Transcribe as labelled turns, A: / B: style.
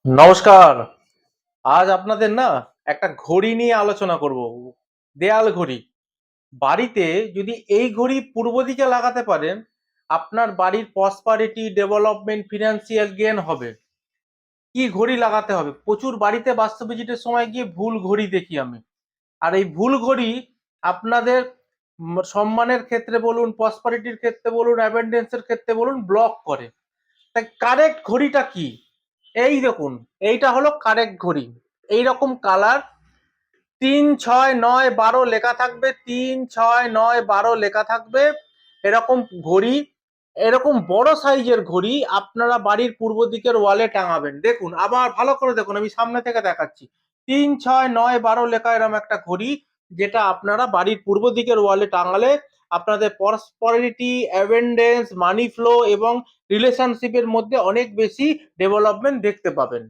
A: নমস্কার। আজ আপনাদের না একটা ঘড়ি নিয়ে আলোচনা করব। দেয়াল ঘড়ি। বাড়িতে যদি এই ঘড়ি পূর্ব দিকে লাগাতে পারেন, আপনার বাড়ির প্রসপারিটি, ডেভেলপমেন্ট, ফিনান্সিয়াল গেইন হবে। কি ঘড়ি লাগাতে হবে? প্রচুর বাড়িতে বাস্তু ভিজিটের সময় গিয়ে ভুল ঘড়ি দেখি আমি। আর এই ভুল ঘড়ি আপনাদের সম্মানের ক্ষেত্রে বলুন, প্রসপারিটির ক্ষেত্রে বলুন, অ্যাবেন্ডেন্সের ক্ষেত্রে বলুন, ব্লক করে। তাই কারেক্ট ঘড়িটা কি? এই দেখুন, এইটা হলো কারেক্ট ঘড়ি। এইরকম কালার 3, 6, 9, 12 লেখা থাকবে, 3, 6, 9, 12 লেখা থাকবে। এরকম ঘড়ি, এরকম বড় সাইজের ঘড়ি আপনারা বাড়ির পূর্ব দিকের ওয়ালে টাঙাবেন। দেখুন, আবার ভালো করে দেখুন, আমি সামনে থেকে দেখাচ্ছি। 3, 6, 9, 12 লেখা এরকম একটা ঘড়ি, যেটা আপনারা বাড়ির পূর্ব দিকের ওয়ালে টাঙালে আপনাদের প্রসপারিটি, অ্যাবেন্ডেন্স, মানি ফ্লো এবং রিলেশনশিপের মধ্যে অনেক বেশি ডেভেলপমেন্ট দেখতে পাবেন।